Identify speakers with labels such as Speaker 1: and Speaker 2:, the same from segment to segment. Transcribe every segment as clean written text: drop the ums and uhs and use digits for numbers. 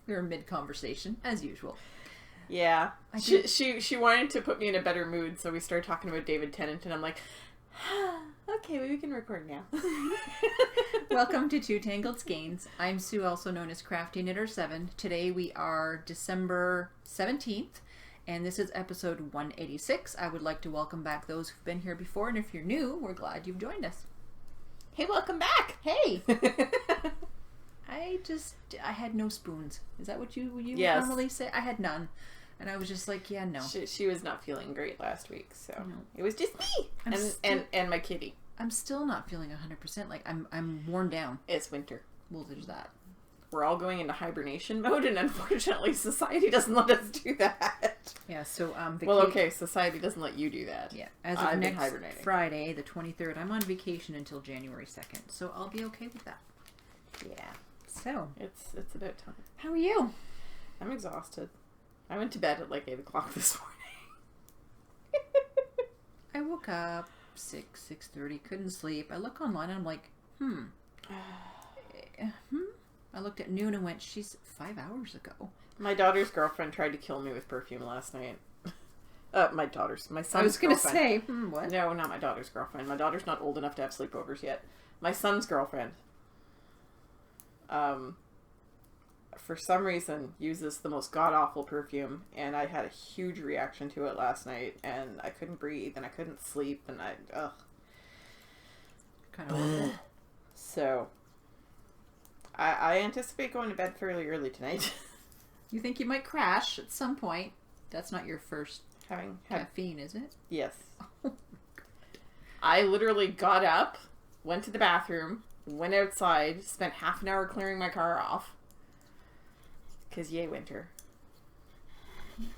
Speaker 1: We were mid-conversation, as usual.
Speaker 2: Yeah. She wanted to put me in a better mood, so we started talking about David Tennant, and I'm like, okay, we can record now.
Speaker 1: Welcome to Two Tangled Skeins. I'm Sue, also known as Crafty Knitter 7. Today we are December 17th, and this is episode 186. I would like to welcome back those who've been here before, and if you're new, we're glad you've joined us.
Speaker 2: Hey, welcome back!
Speaker 1: Hey! I had no spoons. Is that what you
Speaker 2: Yes.
Speaker 1: normally say? I had none. And I was just like, yeah, no.
Speaker 2: She was not feeling great last week, so
Speaker 1: No.
Speaker 2: it was just me and my kitty.
Speaker 1: I'm still not feeling 100%. Like, I'm worn down.
Speaker 2: It's winter.
Speaker 1: Well, there's that.
Speaker 2: We're all going into hibernation mode, and unfortunately, society doesn't let us do that.
Speaker 1: Yeah, so,
Speaker 2: society doesn't let you do that.
Speaker 1: Yeah, as of next Friday, the 23rd, I'm on vacation until January 2nd, so I'll be okay with that.
Speaker 2: Yeah.
Speaker 1: So.
Speaker 2: It's about time.
Speaker 1: How are you?
Speaker 2: I'm exhausted. I went to bed at like 8 o'clock this morning.
Speaker 1: I woke up 6:30, couldn't sleep. I look online and I'm like, I looked at noon and went, she's 5 hours ago.
Speaker 2: My daughter's girlfriend tried to kill me with perfume last night. My son's girlfriend.
Speaker 1: I was going to say, what?
Speaker 2: No, not my daughter's girlfriend. My daughter's not old enough to have sleepovers yet. My son's girlfriend, for some reason, uses the most god-awful perfume, and I had a huge reaction to it last night, and I couldn't breathe, and I couldn't sleep, and
Speaker 1: Kind of horrible.
Speaker 2: So, I anticipate going to bed fairly early tonight.
Speaker 1: You think you might crash at some point? That's not your first caffeine, is it?
Speaker 2: Yes. I literally got up, went to the bathroom, went outside, spent half an hour clearing my car off. Because yay, winter.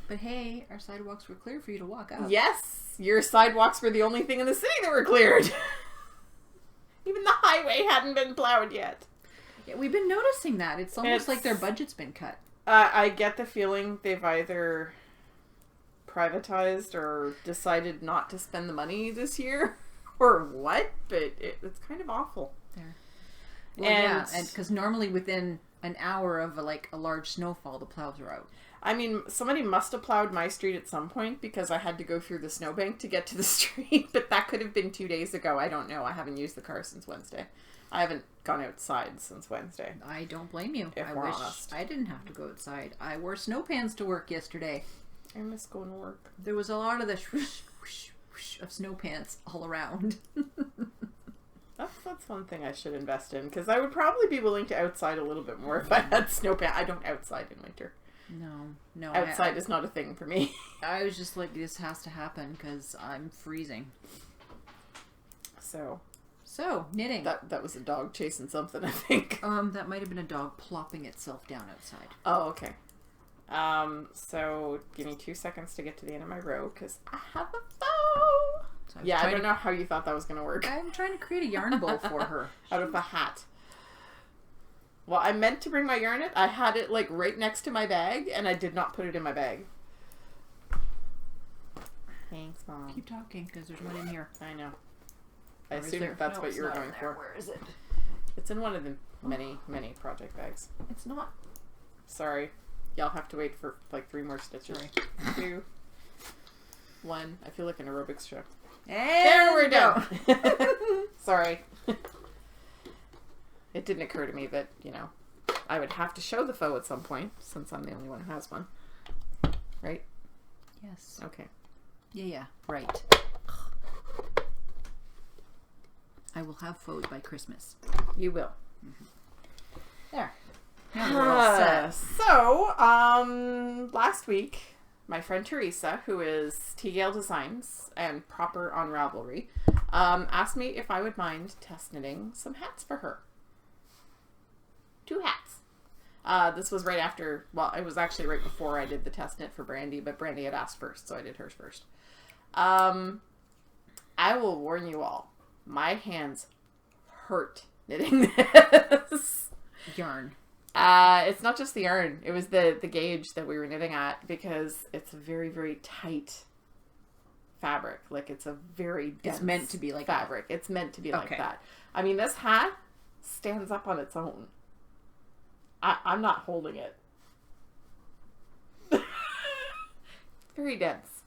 Speaker 1: But hey, our sidewalks were clear for you to walk up.
Speaker 2: Yes! Your sidewalks were the only thing in the city that were cleared. Even the highway hadn't been plowed yet.
Speaker 1: Yeah, we've been noticing that. It's almost like their budget's been cut.
Speaker 2: I get the feeling they've either privatized or decided not to spend the money this year. Or what? But it's kind of awful.
Speaker 1: There. Well, and because normally within an hour of a large snowfall, the plows are out.
Speaker 2: I mean, somebody must have plowed my street at some point because I had to go through the snowbank to get to the street, but that could have been 2 days ago. I don't know. I haven't used the car since Wednesday. I haven't gone outside since Wednesday.
Speaker 1: I don't blame you.
Speaker 2: If we're honest.
Speaker 1: I didn't have to go outside. I wore snow pants to work yesterday.
Speaker 2: I miss going to work.
Speaker 1: There was a lot of the whoosh, whoosh, whoosh of snow pants all around.
Speaker 2: That's one thing I should invest in, because I would probably be willing to outside a little bit more if I had snow pants. I don't outside in winter.
Speaker 1: No.
Speaker 2: Outside is not a thing for me.
Speaker 1: I was just like, this has to happen because I'm freezing.
Speaker 2: So
Speaker 1: knitting.
Speaker 2: That was a dog chasing something, I think.
Speaker 1: That might have been a dog plopping itself down outside.
Speaker 2: Oh, okay. So give me 2 seconds to get to the end of my row, because I have a bow. So I don't know how you thought that was going to work.
Speaker 1: I'm trying to create a yarn bowl for her.
Speaker 2: Out of a hat. Well, I meant to bring my yarn in. I had it right next to my bag, and I did not put it in my bag. Thanks, Mom.
Speaker 1: Keep talking, because there's one in here.
Speaker 2: I know. I assume that's what you were going for.
Speaker 1: Where is it?
Speaker 2: It's in one of the many, many project bags.
Speaker 1: It's not.
Speaker 2: Sorry. Y'all have to wait for 3 more stitches.
Speaker 1: Sorry.
Speaker 2: 2, 1. I feel like an aerobics show.
Speaker 1: And
Speaker 2: there we go. Sorry. It didn't occur to me that, I would have to show the faux at some point, since I'm the only one who has one. Right?
Speaker 1: Yes.
Speaker 2: Okay.
Speaker 1: Yeah, right. I will have faux by Christmas.
Speaker 2: You will.
Speaker 1: Mm-hmm. There. Now we're all set.
Speaker 2: So, last week, my friend Teresa, who is T-Gale Designs and proper on Ravelry, asked me if I would mind test knitting some hats for her. 2 hats. This was right after, it was actually right before I did the test knit for Brandy, but Brandy had asked first, so I did hers first. I will warn you all, my hands hurt knitting this.
Speaker 1: Yarn.
Speaker 2: It's not just the yarn. It was the gauge that we were knitting at, because it's a very, very tight fabric. It's a very dense
Speaker 1: It's meant to be like
Speaker 2: fabric. It's meant to be like
Speaker 1: Okay.
Speaker 2: that. I mean, this hat stands up on its own. I'm not holding it. Very dense.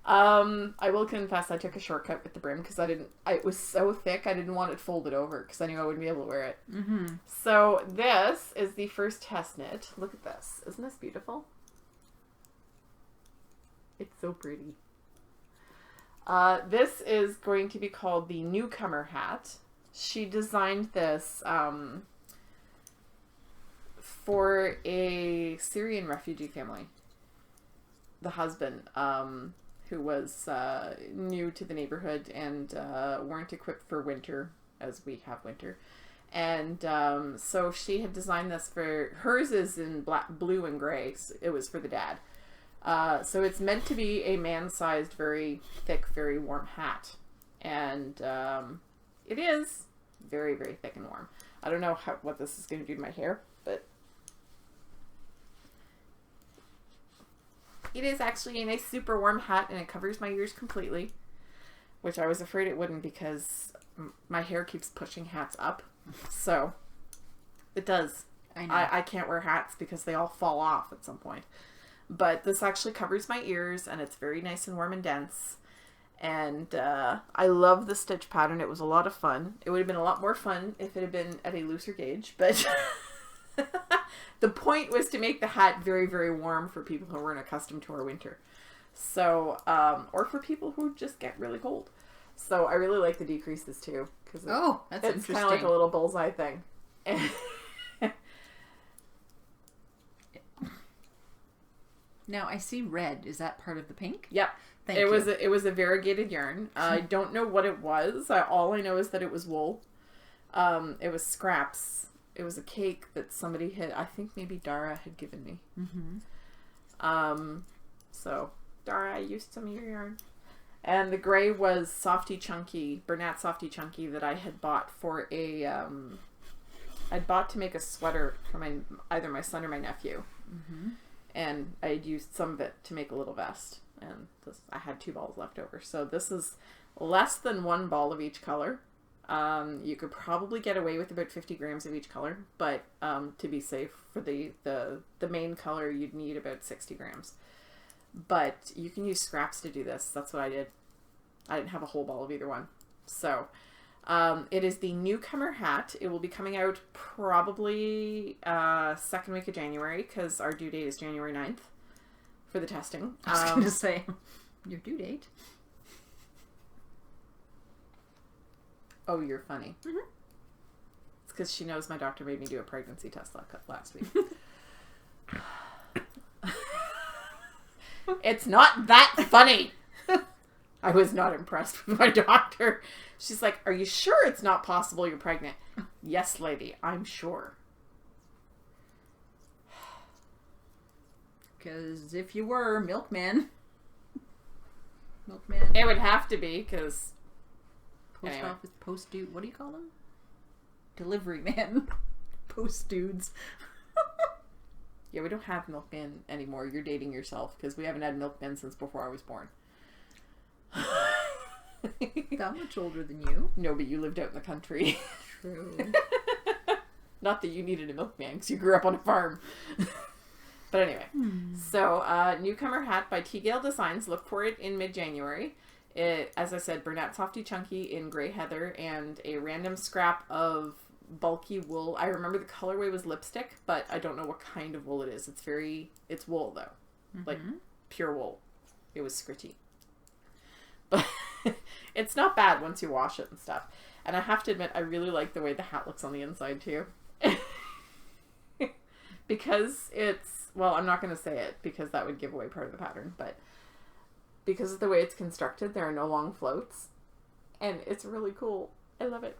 Speaker 2: I will confess I took a shortcut with the brim because it was so thick I didn't want it folded over because I knew I wouldn't be able to wear it.
Speaker 1: Mm-hmm.
Speaker 2: So this is the first test knit. Look at this. Isn't this beautiful? It's so pretty. This is going to be called the Newcomer Hat. She designed this for a Syrian refugee family. The husband, who was new to the neighborhood and weren't equipped for winter, as we have winter. And so she had designed this for, hers is in black, blue and gray. So it was for the dad. So it's meant to be a man-sized, very thick, very warm hat. And it is very, very thick and warm. I don't know what this is going to do to my hair, but it is actually a nice, super warm hat, and it covers my ears completely, which I was afraid it wouldn't because my hair keeps pushing hats up. So it does. I know. I can't wear hats because they all fall off at some point. But this actually covers my ears, and it's very nice and warm and dense. And I love the stitch pattern. It was a lot of fun. It would have been a lot more fun if it had been at a looser gauge, but the point was to make the hat very, very warm for people who weren't accustomed to our winter. So, or for people who just get really cold. So I really like the decreases too. Cause
Speaker 1: that's
Speaker 2: it's kind of like a little bullseye thing.
Speaker 1: Now I see red. Is that part of the pink?
Speaker 2: Yep. It was a variegated yarn. I don't know what it was. All I know is that it was wool. It was scraps. It was a cake that somebody had, I think maybe Dara had given me. Mm-hmm. So Dara, I used some of your yarn. And the gray was Softy Chunky, Bernat Softy Chunky that I had bought for I'd bought to make a sweater for either my son or my nephew. Mm-hmm. And I had used some of it to make a little vest. And I had 2 balls left over. So this is less than 1 ball of each color. You could probably get away with about 50 grams of each color. But to be safe, for the main color, you'd need about 60 grams. But you can use scraps to do this. That's what I did. I didn't have a whole ball of either one. So it is the Newcomer Hat. It will be coming out probably second week of January because our due date is January 9th for the testing.
Speaker 1: I was going to say, your due date.
Speaker 2: Oh, you're funny. Mm-hmm. It's because she knows my doctor made me do a pregnancy test last week. It's not that funny. I was not impressed with my doctor. She's like, "Are you sure it's not possible you're pregnant?" Yes, lady, I'm sure.
Speaker 1: Because if you were, milkman.
Speaker 2: It would have to be, because
Speaker 1: Post office, post dude, what do you call them? Delivery man. Post dudes.
Speaker 2: Yeah, we don't have milkman anymore. You're dating yourself, because we haven't had milkmen since before I was born.
Speaker 1: That much older than you.
Speaker 2: No, but you lived out in the country.
Speaker 1: True.
Speaker 2: Not that you needed a milkman, because you grew up on a farm. But anyway, so Newcomer Hat by Tangled Skeins. Look for it in mid-January. It, as I said, Bernat Softy Chunky in Grey Heather and a random scrap of bulky wool. I remember the colorway was lipstick, but I don't know what kind of wool it is. It's wool though. Mm-hmm. Like pure wool. It was scritchy. But it's not bad once you wash it and stuff. And I have to admit, I really like the way the hat looks on the inside too. Because it's, well, I'm not going to say it because that would give away part of the pattern, but because of the way it's constructed, there are no long floats. And it's really cool. I love it.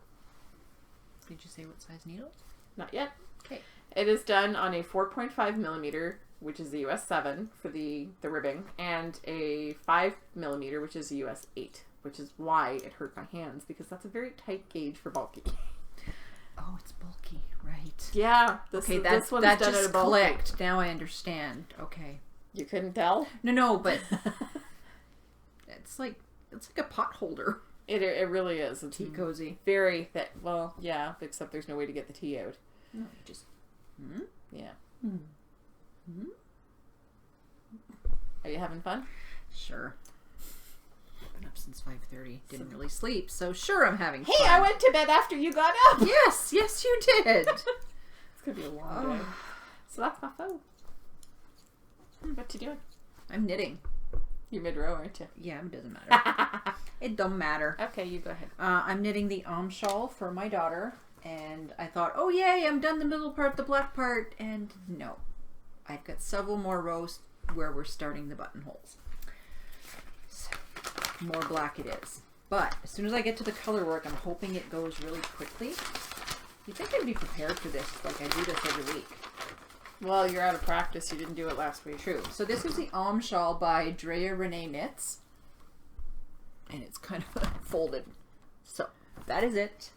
Speaker 1: Did you say what size needles?
Speaker 2: Not yet.
Speaker 1: Okay.
Speaker 2: It is done on a 4.5 millimeter, which is the US 7 for the ribbing, and a 5 millimeter, which is the US 8, which is why it hurt my hands, because that's a very tight gauge for bulky.
Speaker 1: Oh, it's bulky, right?
Speaker 2: Yeah.
Speaker 1: This one's that done just clicked. Now I understand. Okay.
Speaker 2: You couldn't tell?
Speaker 1: No, but it's like a pot holder.
Speaker 2: It really is. It's
Speaker 1: tea cozy.
Speaker 2: Very thick. Well, yeah, except there's no way to get the tea out.
Speaker 1: No, just
Speaker 2: yeah. Are you having fun?
Speaker 1: Sure. Been up since 5:30. Didn't really sleep, so sure I'm having fun.
Speaker 2: Hey, I went to bed after you got up.
Speaker 1: Yes, you did.
Speaker 2: It's gonna be a long day. So that's my phone. What you doing?
Speaker 1: I'm knitting.
Speaker 2: You're mid-row, aren't you?
Speaker 1: Yeah, it doesn't matter. It don't matter.
Speaker 2: Okay, you go ahead.
Speaker 1: I'm knitting the shawl for my daughter, and I thought, oh yay, I'm done the middle part, the black part, and no. I've got several more rows where we're starting the buttonholes. So, more black it is. But as soon as I get to the color work, I'm hoping it goes really quickly. You'd think I'd be prepared for this, like I do this every week.
Speaker 2: Well, you're out of practice. You didn't do it last week.
Speaker 1: True. So this is the shawl by Drea Renee Knits. And it's kind of folded. So that is it.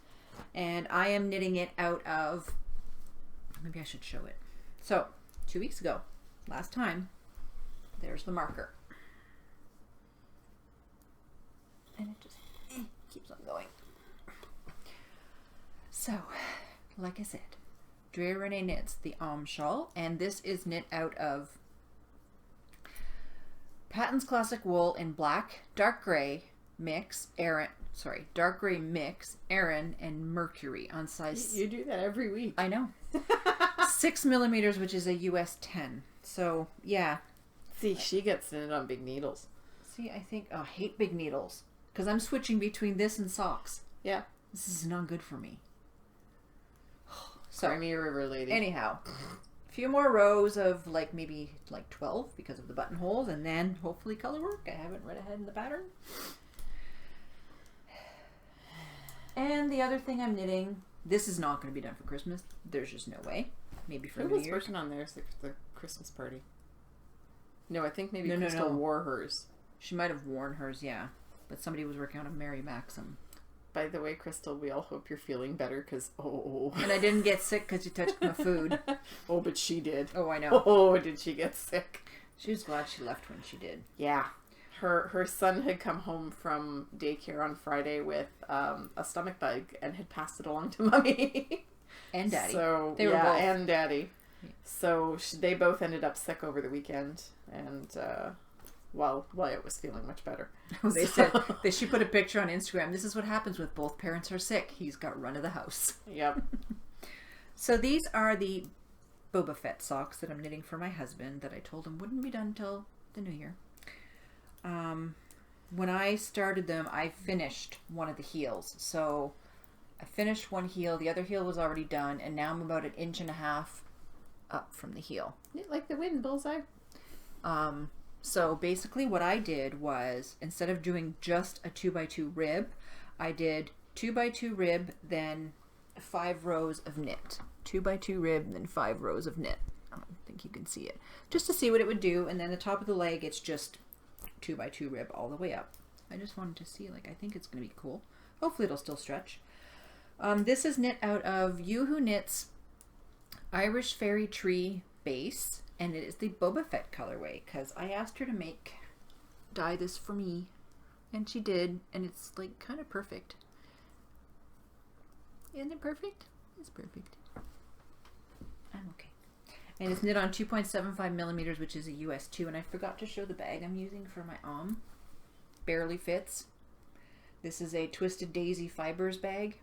Speaker 1: And I am knitting it out of, maybe I should show it. So 2 weeks ago, last time, there's the marker. And it just keeps on going. So, like I said, Drea Renee Knits the shawl, and this is knit out of Patton's Classic Wool in black, dark gray mix, dark gray mix, Aran, and Mercury on size.
Speaker 2: You do that every week.
Speaker 1: I know. 6 millimeters, which is a US 10. So yeah.
Speaker 2: See, she gets knitted on big needles.
Speaker 1: See, I think I hate big needles because I'm switching between this and socks.
Speaker 2: Yeah,
Speaker 1: this is not good for me.
Speaker 2: So, I'm a river lady.
Speaker 1: Anyhow, a few more rows of maybe 12 because of the buttonholes, and then hopefully color work. I haven't read ahead in the pattern. And the other thing I'm knitting, this is not going to be done for Christmas. There's just no way. Maybe for New Year's.
Speaker 2: Who was working on theirs the Christmas party? No, I think maybe Crystal wore hers.
Speaker 1: She might have worn hers, yeah. But somebody was working on a Mary Maxim.
Speaker 2: By the way, Crystal, we all hope you're feeling better because,
Speaker 1: And I didn't get sick because you touched my food.
Speaker 2: Oh, but she did.
Speaker 1: Oh, I know.
Speaker 2: Oh, did she get sick?
Speaker 1: She was glad she left when she did.
Speaker 2: Yeah. Her son had come home from daycare on Friday with a stomach bug and had passed it along to Mommy.
Speaker 1: And Daddy.
Speaker 2: So,
Speaker 1: they were both.
Speaker 2: And Daddy. Yeah. So they both ended up sick over the weekend. And, Wyatt was feeling much better.
Speaker 1: They said she put a picture on Instagram. This is what happens when both parents are sick. He's got run of the house.
Speaker 2: Yep.
Speaker 1: So these are the Boba Fett socks that I'm knitting for my husband that I told him wouldn't be done till the new year. When I started them, I finished one of the heels. So I finished one heel. The other heel was already done. And now I'm about 1.5 inches up from the heel.
Speaker 2: Knit like the wind, bullseye.
Speaker 1: So basically what I did was, instead of doing just a 2x2 rib, I did 2x2 rib, then 5 rows of knit. 2x2 rib, then 5 rows of knit. I don't think you can see it. Just to see what it would do, and then the top of the leg, it's just 2x2 rib all the way up. I just wanted to see, I think it's going to be cool. Hopefully it'll still stretch. This is knit out of You Who Knits Irish Fairy Tree Base. And it is the Boba Fett colorway because I asked her to dye this for me, and she did, and it's kind of perfect. Isn't it perfect? It's perfect. I'm okay. And it's knit on 2.75 millimeters, which is a US 2, and I forgot to show the bag I'm using for my Barely fits. This is a Twisted Daisy Fibers bag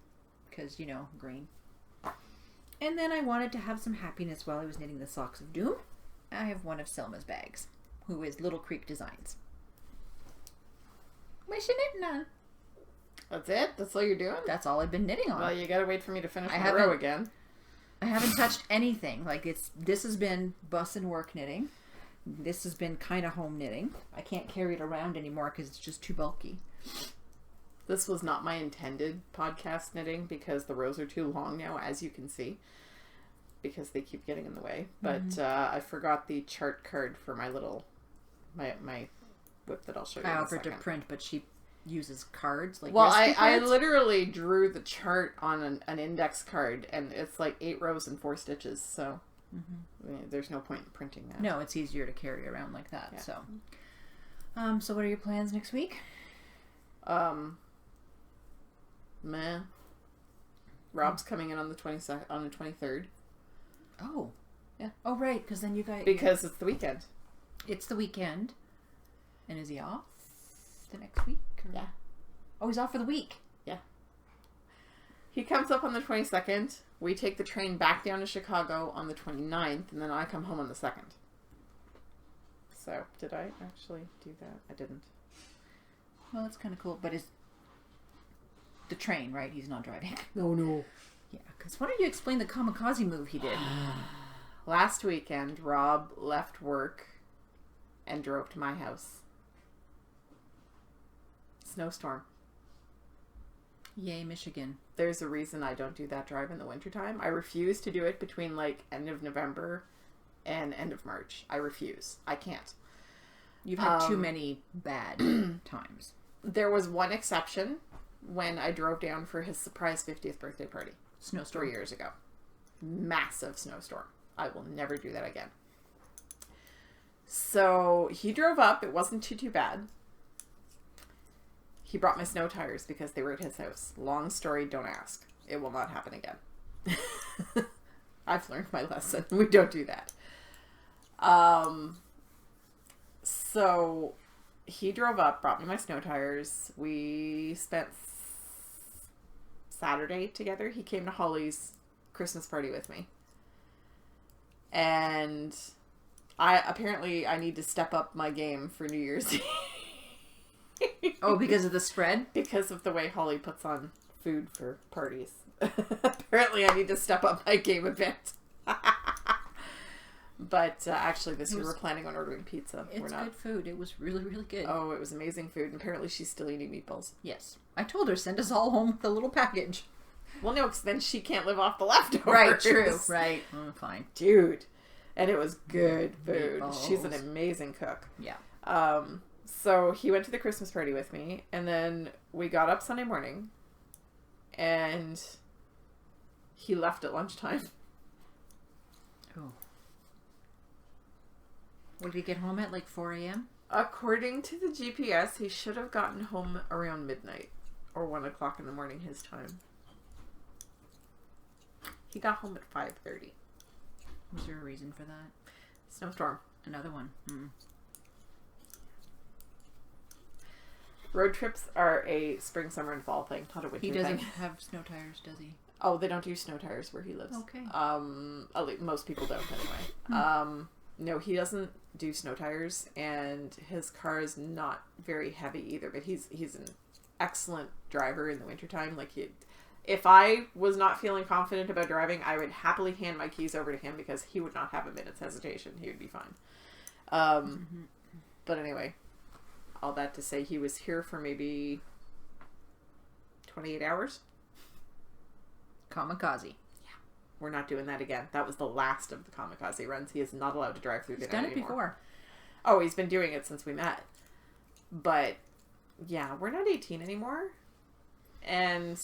Speaker 1: because, green. And then I wanted to have some happiness while I was knitting the Socks of Doom. I have one of Selma's bags, who is Little Creek Designs. What's you knitting on?
Speaker 2: That's it? That's all you're doing?
Speaker 1: That's all I've been knitting on.
Speaker 2: Well, you gotta wait for me to finish the row again.
Speaker 1: I haven't touched anything. This has been bus and work knitting. This has been kind of home knitting. I can't carry it around anymore because it's just too bulky.
Speaker 2: This was not my intended podcast knitting because the rows are too long now, as you can see. Because they keep getting in the way. But I forgot the chart card for my whip that I'll show you in a second.
Speaker 1: I offered to print, but she uses cards.
Speaker 2: I literally drew the chart on an index card, and it's 8 rows and 4 stitches, so there's no point in printing that.
Speaker 1: No, it's easier to carry around like that. Yeah. So what are your plans next week?
Speaker 2: Rob's coming in on the 23rd.
Speaker 1: Oh, yeah. Oh, right, because then you guys...
Speaker 2: Because it's the weekend.
Speaker 1: It's the weekend. And is he off the next week? Or?
Speaker 2: Yeah.
Speaker 1: Oh, he's off for the week.
Speaker 2: Yeah. He comes up on the 22nd. We take the train back down to Chicago on the 29th, and then I come home on the 2nd. So, did I actually do that? I didn't.
Speaker 1: Well, that's kind of cool. But is the train, right? He's not driving.
Speaker 2: No.
Speaker 1: Yeah, because why don't you explain the kamikaze move he did?
Speaker 2: Last weekend, Rob left work and drove to my house. Snowstorm.
Speaker 1: Yay, Michigan.
Speaker 2: There's a reason I don't do that drive in the wintertime. I refuse to do it between like end of November and end of March. I refuse. I can't.
Speaker 1: You've had too many bad times.
Speaker 2: There was one exception when I drove down for his surprise 50th birthday party.
Speaker 1: Snowstorm.
Speaker 2: 3 years ago. Massive snowstorm. I will never do that again. So he drove up. It wasn't too bad. He brought my snow tires because they were at his house. Long story, don't ask. It will not happen again. I've learned my lesson. We don't do that. So he drove up, brought me my snow tires. We spent Saturday together. He came to Holly's Christmas party with me. And I need to step up my game for New Year's Eve.
Speaker 1: Oh, because of the spread?
Speaker 2: Because of the way Holly puts on food for parties. Apparently I need to step up my game a bit. But actually this year we're planning on ordering pizza.
Speaker 1: It's good food. It was really, really good.
Speaker 2: Oh, it was amazing food. And apparently she's still eating meatballs.
Speaker 1: Yes. I told her, send us all home with a little package.
Speaker 2: Well, no, because then she can't live off the leftovers.
Speaker 1: Right, true. Right. Fine.
Speaker 2: Dude. And it was good food.
Speaker 1: Meatballs.
Speaker 2: She's an amazing cook.
Speaker 1: Yeah.
Speaker 2: So he went to the Christmas party with me, and then we got up Sunday morning, and he left at lunchtime.
Speaker 1: Oh. What, did he get home at like 4 a.m.?
Speaker 2: According to the GPS, he should have gotten home around midnight, or 1 o'clock in the morning his time. He got home at 5:30.
Speaker 1: Was there a reason for that?
Speaker 2: Snowstorm.
Speaker 1: Another one.
Speaker 2: Road trips are a spring, summer, and fall thing, not a winter thing.
Speaker 1: He doesn't have snow tires, does he?
Speaker 2: Oh, they don't do snow tires where he lives.
Speaker 1: Okay.
Speaker 2: At least most people don't anyway. No, he doesn't do snow tires, and his car is not very heavy either, but he's an excellent driver in the wintertime. Like, if I was not feeling confident about driving, I would happily hand my keys over to him because he would not have a minute's hesitation. He would be fine. But anyway, all that to say, he was here for maybe 28 hours.
Speaker 1: Kamikaze.
Speaker 2: We're not doing that again. That was the last of the kamikaze runs. He is not allowed to drive through the night anymore.
Speaker 1: He's done it before.
Speaker 2: Oh, he's been doing it since we met. But, yeah, we're not 18 anymore. And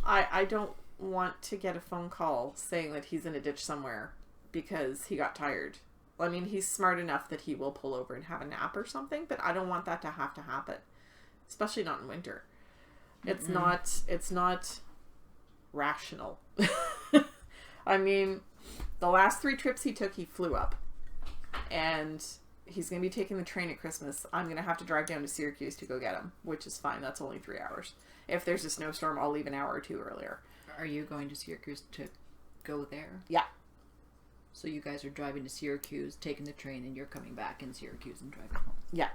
Speaker 2: I don't want to get a phone call saying that he's in a ditch somewhere because he got tired. I mean, he's smart enough that he will pull over and have a nap or something, but I don't want that to have to happen. Especially not in winter. It's not rational. I mean, the last 3 trips he took, he flew up. And he's going to be taking the train at Christmas. I'm going to have to drive down to Syracuse to go get him, which is fine. That's only 3 hours. If there's a snowstorm, I'll leave an hour or 2 earlier.
Speaker 1: Are you going to Syracuse to go there?
Speaker 2: Yeah.
Speaker 1: So you guys are driving to Syracuse, taking the train, and you're coming back in Syracuse and driving home?
Speaker 2: Yeah.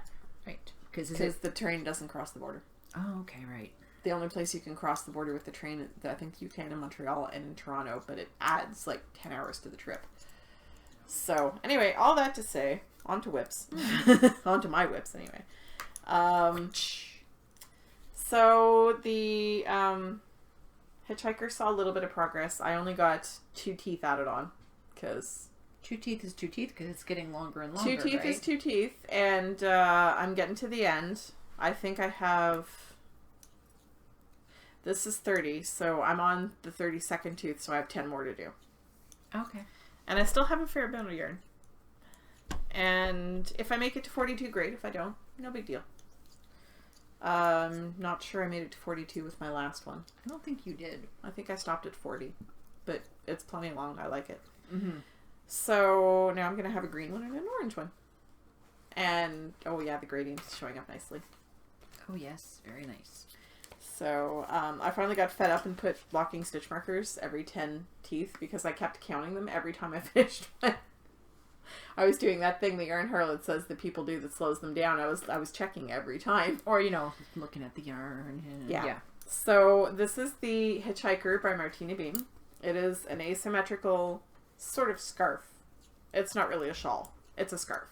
Speaker 1: Right.
Speaker 2: Because the train doesn't cross the border.
Speaker 1: Oh, okay, right.
Speaker 2: The only place you can cross the border with the train, I think you can in Montreal and in Toronto, but it adds like 10 hours to the trip. So, anyway, all that to say, on to whips. On to my whips, anyway. So, the hitchhiker saw a little bit of progress. I only got 2 teeth added on, because...
Speaker 1: 2 teeth is 2 teeth, because it's getting longer and longer,
Speaker 2: 2 teeth
Speaker 1: right?
Speaker 2: is 2 teeth, and I'm getting to the end. I think I have... This is 30, so I'm on the 32nd tooth, so I have 10 more to do.
Speaker 1: Okay.
Speaker 2: And I still have a fair amount of yarn. And if I make it to 42, great. If I don't, no big deal. Not sure I made it to 42 with my last one.
Speaker 1: I don't think you did.
Speaker 2: I think I stopped at 40. But it's plenty long. I like it.
Speaker 1: Mm-hmm.
Speaker 2: So now I'm going to have a green one and an orange one. And, oh yeah, the gradient is showing up nicely.
Speaker 1: Oh yes, very nice.
Speaker 2: So, I finally got fed up and put locking stitch markers every 10 teeth because I kept counting them every time I finished one. I was doing that thing the Yarn Harlot says that people do that slows them down. I was checking every time.
Speaker 1: Or, you know, looking at the yarn.
Speaker 2: Yeah. So, this is the Hitchhiker by Martina Beam. It is an asymmetrical sort of scarf. It's not really a shawl. It's a scarf.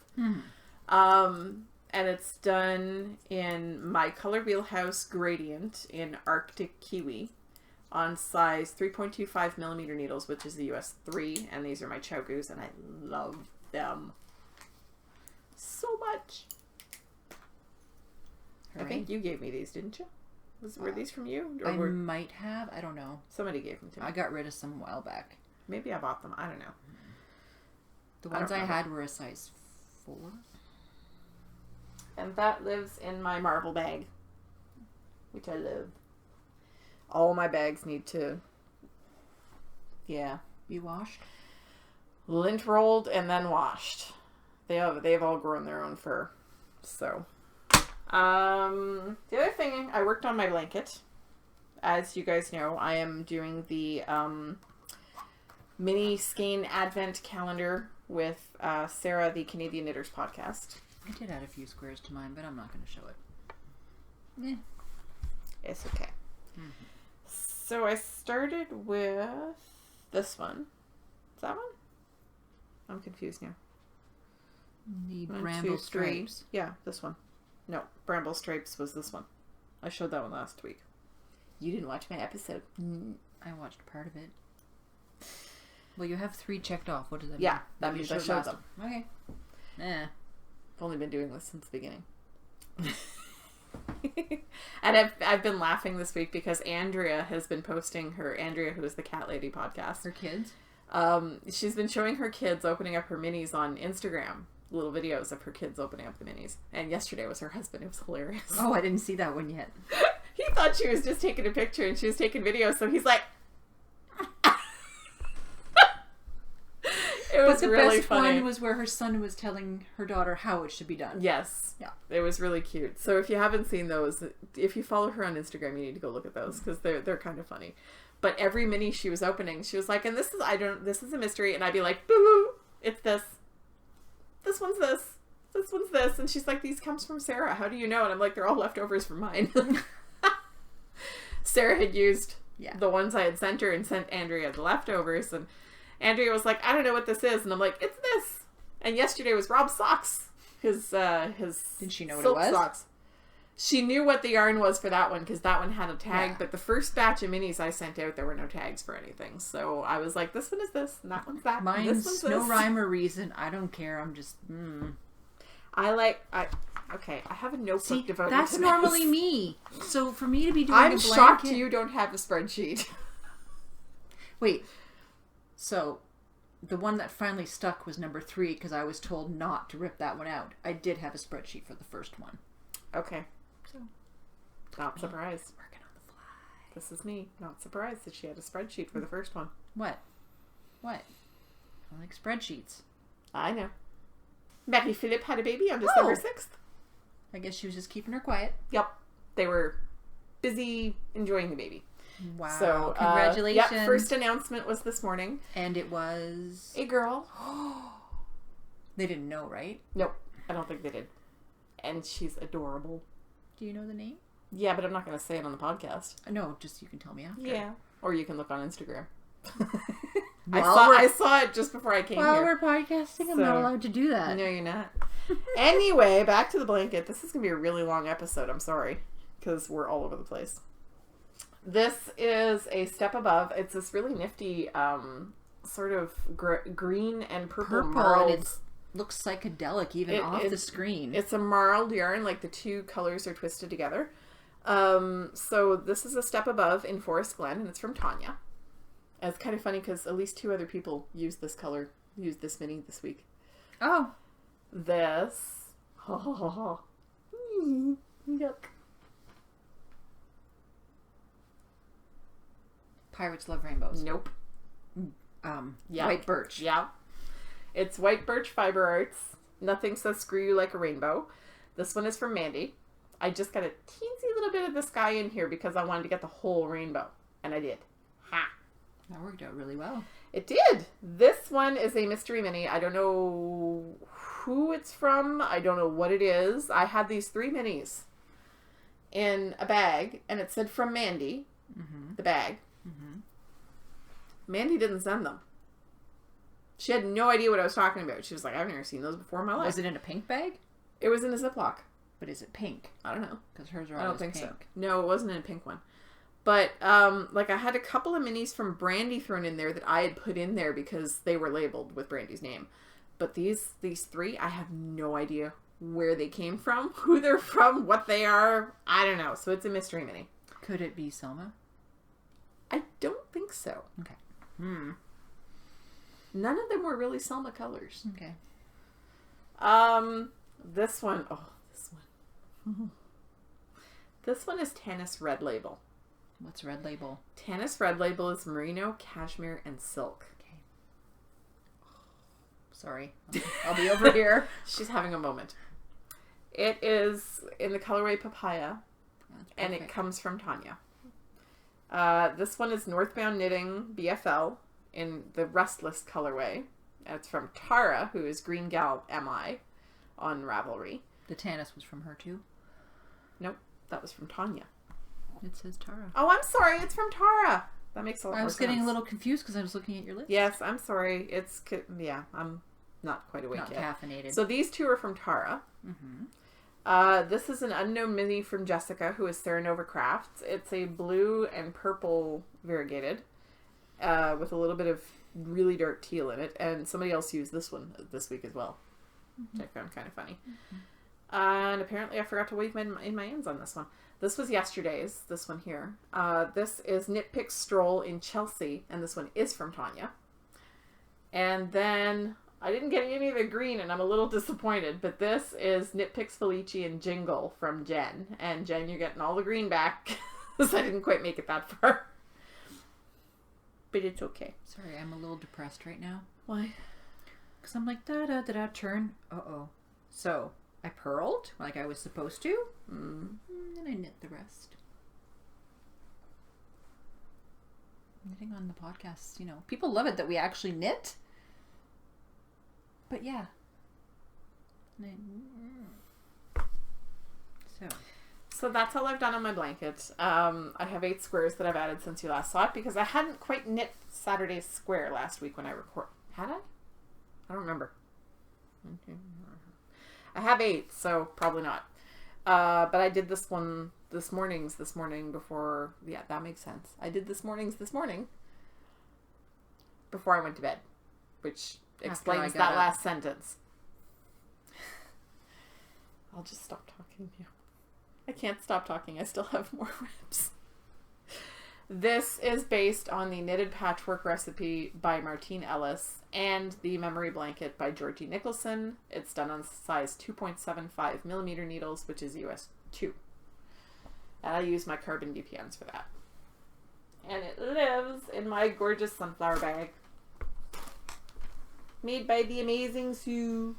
Speaker 2: And it's done in my Color Wheelhouse Gradient in Arctic Kiwi on size 3.25 millimeter needles, which is the US 3. And these are my Chow-Goos, and I love them so much. I think you gave me these, didn't you? Were these from you?
Speaker 1: Or might have. I don't know.
Speaker 2: Somebody gave them to me.
Speaker 1: I got rid of some a while back.
Speaker 2: Maybe I bought them. I don't know.
Speaker 1: The ones I had were a size 4.
Speaker 2: And that lives in my marble bag, which I love. All my bags need to,
Speaker 1: be washed.
Speaker 2: Lint rolled and then washed. They've all grown their own fur. So, the other thing, I worked on my blanket. As you guys know, I am doing the mini skein advent calendar with Sarah, the Canadian Knitters podcast.
Speaker 1: I did add a few squares to mine, but I'm not going to show it.
Speaker 2: It's okay. So I started with this one. Is that one? I'm confused now.
Speaker 1: The bramble stripes.
Speaker 2: Yeah, this one. No, bramble stripes was this one. I showed that one last week. You didn't watch my episode.
Speaker 1: I watched part of it. Well, you have 3 checked off. What does that mean?
Speaker 2: Yeah, that means I showed them.
Speaker 1: Okay.
Speaker 2: I've only been doing this since the beginning. And I've been laughing this week because Andrea has been posting Andrea, who is the Cat Lady podcast.
Speaker 1: Her kids?
Speaker 2: She's been showing her kids opening up her minis on Instagram. Little videos of her kids opening up the minis. And yesterday was her husband. It was hilarious.
Speaker 1: Oh, I didn't see that one yet.
Speaker 2: He thought she was just taking a picture and she was taking video, so he's like... It was really
Speaker 1: best
Speaker 2: funny.
Speaker 1: one was where her son was telling her daughter how it should be done.
Speaker 2: Yes.
Speaker 1: Yeah.
Speaker 2: It was really cute. So if you haven't seen those, if you follow her on Instagram, you need to go look at those because they're kind of funny. But every mini she was opening, she was like, and this is a mystery. And I'd be like, boo, it's this. This one's this. This one's this. And she's like, these comes from Sarah. How do you know? And I'm like, they're all leftovers from mine. Sarah had used the ones I had sent her and sent Andrea the leftovers. And Andrea was like, I don't know what this is. And I'm like, it's this. And yesterday was Rob's socks. His
Speaker 1: Did she know what it was?
Speaker 2: Socks. She knew what the yarn was for that one because that one had a tag.
Speaker 1: Yeah.
Speaker 2: But the first batch of minis I sent out, there were no tags for anything. So I was like, this one is this, and that one's that.
Speaker 1: Mine's
Speaker 2: this one's
Speaker 1: no
Speaker 2: this.
Speaker 1: rhyme or reason. I don't care. I'm just,
Speaker 2: Okay, I have a notebook devoted
Speaker 1: that's
Speaker 2: to this.
Speaker 1: normally me. So for me to be doing
Speaker 2: I'm
Speaker 1: a blanket...
Speaker 2: shocked you don't have a spreadsheet.
Speaker 1: Wait. So, the one that finally stuck was number 3 because I was told not to rip that one out. I did have a spreadsheet for the first one.
Speaker 2: Okay.
Speaker 1: So,
Speaker 2: not surprised.
Speaker 1: Working on the fly.
Speaker 2: This is me. Not surprised that she had a spreadsheet for the first one.
Speaker 1: What? I like spreadsheets.
Speaker 2: I know. Maggie Phillip had a baby on December 6th.
Speaker 1: I guess she was just keeping her quiet.
Speaker 2: Yep. They were busy enjoying the baby.
Speaker 1: Wow.
Speaker 2: So,
Speaker 1: congratulations.
Speaker 2: First announcement was this morning.
Speaker 1: And it was...
Speaker 2: a girl.
Speaker 1: They didn't know, right?
Speaker 2: Nope. I don't think they did. And she's adorable.
Speaker 1: Do you know the name?
Speaker 2: Yeah, but I'm not going to say it on the podcast.
Speaker 1: No, just you can tell me after.
Speaker 2: Yeah. Or you can look on Instagram.
Speaker 1: While
Speaker 2: I saw it just before I came
Speaker 1: While
Speaker 2: here.
Speaker 1: we're podcasting, I'm not allowed to do that.
Speaker 2: No, you're not. Anyway, back to the blanket. This is going to be a really long episode. I'm sorry. Because we're all over the place. This is a step above. It's this really nifty sort of green and purple marled.
Speaker 1: And it looks psychedelic even off the screen.
Speaker 2: It's a marled yarn, like the two colors are twisted together. So this is a step above in Forest Glen, and it's from Tanya. And it's kind of funny because at least 2 other people used this mini this week.
Speaker 1: Oh.
Speaker 2: This. Yuck.
Speaker 1: Pirates love rainbows.
Speaker 2: Nope.
Speaker 1: White birch.
Speaker 2: Yeah. It's White Birch Fiber Arts. Nothing says screw you like a rainbow. This one is from Mandy. I just got a teensy little bit of the sky in here because I wanted to get the whole rainbow. And I did. Ha!
Speaker 1: That worked out really well.
Speaker 2: It did. This one is a mystery mini. I don't know who it's from. I don't know what it is. I had these 3 minis in a bag, and it said from Mandy, the bag. Mandy didn't send them. She had no idea what I was talking about. She was like, I've never seen those before in my life.
Speaker 1: Was it in a pink bag?
Speaker 2: It was in a Ziploc.
Speaker 1: But is it pink?
Speaker 2: I don't know.
Speaker 1: Because hers are
Speaker 2: I
Speaker 1: always
Speaker 2: don't think
Speaker 1: pink.
Speaker 2: so. No, it wasn't in a pink one. But, like, I had a couple of minis from Brandy thrown in there that I had put in there because they were labeled with Brandy's name. But these 3, I have no idea where they came from, who they're from, what they are. I don't know. So it's a mystery mini.
Speaker 1: Could it be Selma?
Speaker 2: I don't think so.
Speaker 1: Okay.
Speaker 2: None of them were really Selma colors.
Speaker 1: Okay.
Speaker 2: This one. Oh, this one. This one is Tennis Red Label.
Speaker 1: What's Red Label?
Speaker 2: Tennis Red Label is merino, cashmere, and silk.
Speaker 1: Okay. Sorry. I'll be over here.
Speaker 2: She's having a moment. It is in the colorway Papaya, and it comes from Tanya. This one is Northbound Knitting BFL in the Restless colorway. It's from Tara, who is Green Gal MI on Ravelry.
Speaker 1: The Tannis was from her too?
Speaker 2: Nope, that was from Tanya.
Speaker 1: It says Tara.
Speaker 2: Oh, I'm sorry. It's from Tara. That makes a lot more sense.
Speaker 1: I was getting a little confused because I was looking at your list.
Speaker 2: Yes, I'm sorry. I'm not quite awake
Speaker 1: not
Speaker 2: yet.
Speaker 1: Not caffeinated.
Speaker 2: So these 2 are from Tara. This is an unknown mini from Jessica, who is Sarah Nova Crafts. It's a blue and purple variegated with a little bit of really dark teal in it. And somebody else used this one this week as well, which I found kind of funny. And apparently I forgot to wave my hands on this one. This was yesterday's, this one here. This is Knit Pick Stroll in Chelsea, and this one is from Tanya. And then I didn't get any of the green, and I'm a little disappointed, but this is Knit Picks Felici and Jingle from Jen. And Jen, you're getting all the green back, because I didn't quite make it that far. But it's okay.
Speaker 1: Sorry, I'm a little depressed right now.
Speaker 2: Why?
Speaker 1: Because I'm like, da-da-da-da, turn. Uh-oh. So, I purled like I was supposed to. And then I knit the rest. Knitting on the podcast, you know. People love it that we actually knit. But yeah.
Speaker 2: So that's all I've done on my blanket. I have 8 squares that I've added since you last saw it because I hadn't quite knit Saturday's square last week when I record. Had I? I don't remember. I have 8, so probably not. But I did this morning before. Yeah, that makes sense. I did this morning before I went to bed, which explains that last sentence. I'll just stop talking now. I can't stop talking. I still have more ribs. This is based on the Knitted Patchwork Recipe by Martine Ellis and the Memory Blanket by Georgie Nicholson. It's done on size 2.75 millimeter needles, which is US 2. And I use my carbon DPNs for that. And it lives in my gorgeous sunflower bag. Made by the amazing Sue.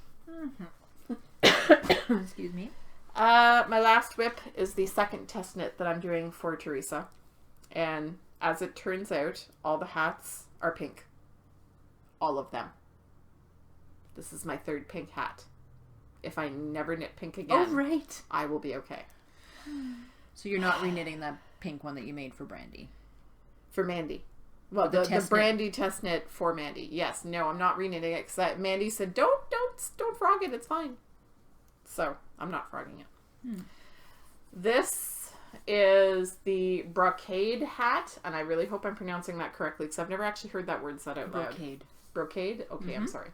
Speaker 1: Excuse me.
Speaker 2: My last whip is the second test knit that I'm doing for Teresa. And as it turns out, all the hats are pink. All of them. This is my 3rd pink hat. If I never knit pink again,
Speaker 1: oh, right.
Speaker 2: I will be okay.
Speaker 1: So you're not reknitting that pink one that you made for Brandy?
Speaker 2: For Mandy. Well, the Brandy test knit for Mandy. Yes. No, I'm not reknitting it because Mandy said, don't frog it. It's fine. So I'm not frogging it. This is the brocade hat, and I really hope I'm pronouncing that correctly because I've never actually heard that word said out loud. Brocade? Okay, I'm sorry.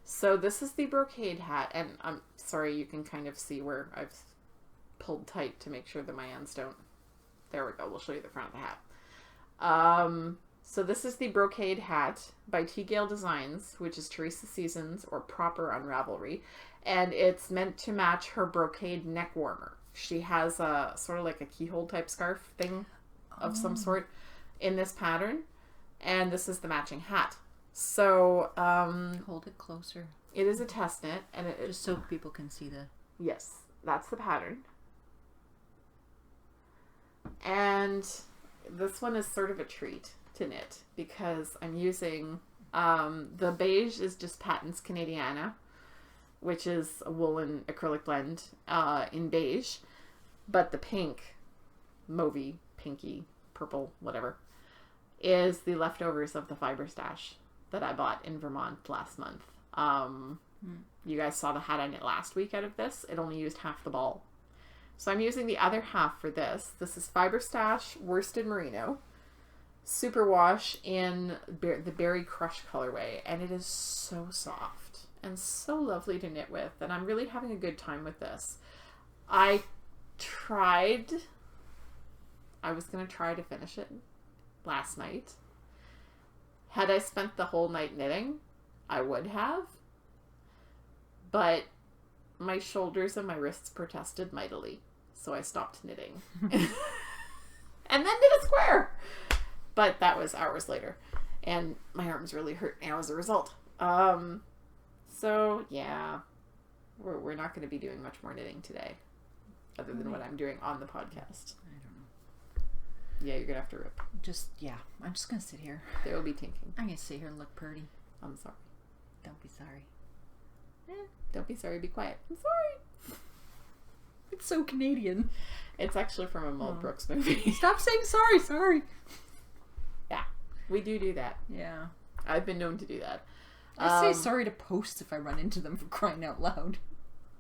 Speaker 2: So this is the brocade hat, and I'm sorry, you can kind of see where I've pulled tight to make sure that my ends don't. There we go. We'll show you the front of the hat. So this is the brocade hat by Tea Gale Designs, which is Teresa Seasons or proper on Ravelry, and it's meant to match her brocade neck warmer. She has a sort of like a keyhole type scarf thing of some sort in this pattern, and this is the matching hat. So
Speaker 1: hold it closer.
Speaker 2: It is a test knit, and
Speaker 1: just so people can see the...
Speaker 2: Yes, that's the pattern. And this one is sort of a treat to knit because I'm using the beige is just Patents Canadiana, which is a woolen acrylic blend in beige, but the pink, mauvey, pinky, purple, whatever, is the leftovers of the fiber stash that I bought in Vermont last month. You guys saw the hat I knit last week out of this. It only used half the ball. So I'm using the other half for this. This is Fiber Stash Worsted Merino Superwash in the Berry Crush colorway. And it is so soft and so lovely to knit with. And I'm really having a good time with this. I was going to try to finish it last night. Had I spent the whole night knitting, I would have. But my shoulders and my wrists protested mightily. So I stopped knitting. And then did a square. But that was hours later. And my arms really hurt now as a result. So, yeah. We're not going to be doing much more knitting today. Other than what I'm doing on the podcast.
Speaker 1: I don't know.
Speaker 2: Yeah, you're going to have to rip.
Speaker 1: I'm just going to sit here.
Speaker 2: There will be tinking.
Speaker 1: I'm going to sit here and look pretty.
Speaker 2: I'm sorry.
Speaker 1: Don't be sorry.
Speaker 2: Don't be sorry, be quiet. I'm sorry.
Speaker 1: It's so Canadian.
Speaker 2: It's actually from a Mel Brooks movie.
Speaker 1: Stop saying sorry.
Speaker 2: Yeah, we do that.
Speaker 1: Yeah.
Speaker 2: I've been known to do that.
Speaker 1: I say sorry to posts if I run into them, for crying out loud.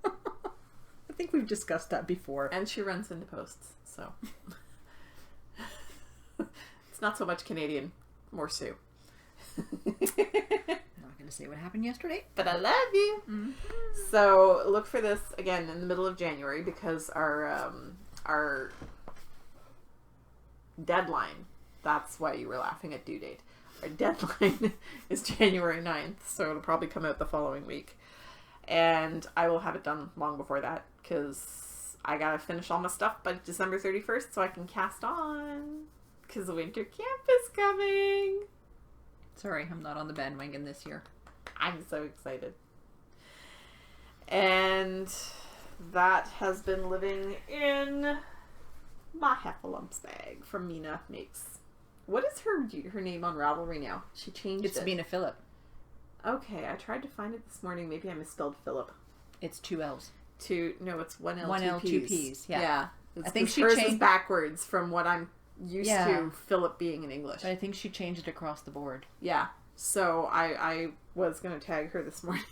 Speaker 1: I think we've discussed that before.
Speaker 2: And she runs into posts, so. It's not so much Canadian, more Sue.
Speaker 1: Not going to say what happened yesterday.
Speaker 2: But I love you. Mm-hmm. So look for this again in the middle of January because our deadline, that's why you were laughing at due date. Our deadline is January 9th, so it'll probably come out the following week. And I will have it done long before that because I got to finish all my stuff by December 31st so I can cast on because the winter camp is coming.
Speaker 1: Sorry, I'm not on the bandwagon this year.
Speaker 2: I'm so excited. And that has been living in my Heffalumps bag from Mina Makes. What is her name on Ravelry now? She changed it.
Speaker 1: It's Mina Phillip.
Speaker 2: Okay, I tried to find it this morning. Maybe I misspelled Philip.
Speaker 1: It's 2 L's.
Speaker 2: No, it's 1 L,
Speaker 1: 1
Speaker 2: 2
Speaker 1: L,
Speaker 2: P's.
Speaker 1: 2 P's. Yeah.
Speaker 2: It's,
Speaker 1: I think she
Speaker 2: hers
Speaker 1: changed
Speaker 2: is backwards from what I'm used to Philip being in English.
Speaker 1: But I think she changed it across the board.
Speaker 2: Yeah. So I was going to tag her this morning.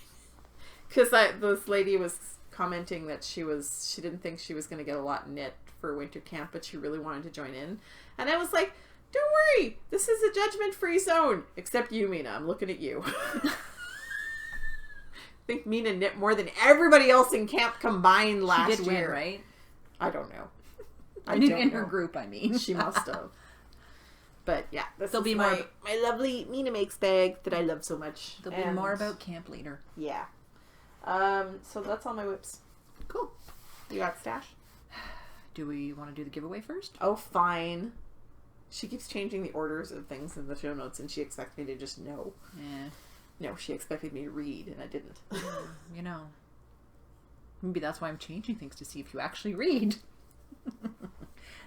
Speaker 2: Because this lady was commenting that she didn't think she was going to get a lot knit for winter camp, but she really wanted to join in. And I was like, don't worry, this is a judgment-free zone. Except you, Mina. I'm looking at you. I think Mina knit more than everybody else in camp combined last year.
Speaker 1: She did win, right?
Speaker 2: I don't know.
Speaker 1: In her group, I mean.
Speaker 2: She must have. But yeah,
Speaker 1: there'll be
Speaker 2: my lovely Mina Makes bag that I love so much.
Speaker 1: There'll be more about Camp Leader.
Speaker 2: Yeah. So that's all my whips.
Speaker 1: Cool.
Speaker 2: You got stash?
Speaker 1: Do we want to do the giveaway first?
Speaker 2: Oh, fine. She keeps changing the orders of things in the show notes, and she expects me to just know.
Speaker 1: Yeah.
Speaker 2: No, she expected me to read, and I didn't.
Speaker 1: You know. Maybe that's why I'm changing things to see if you actually read.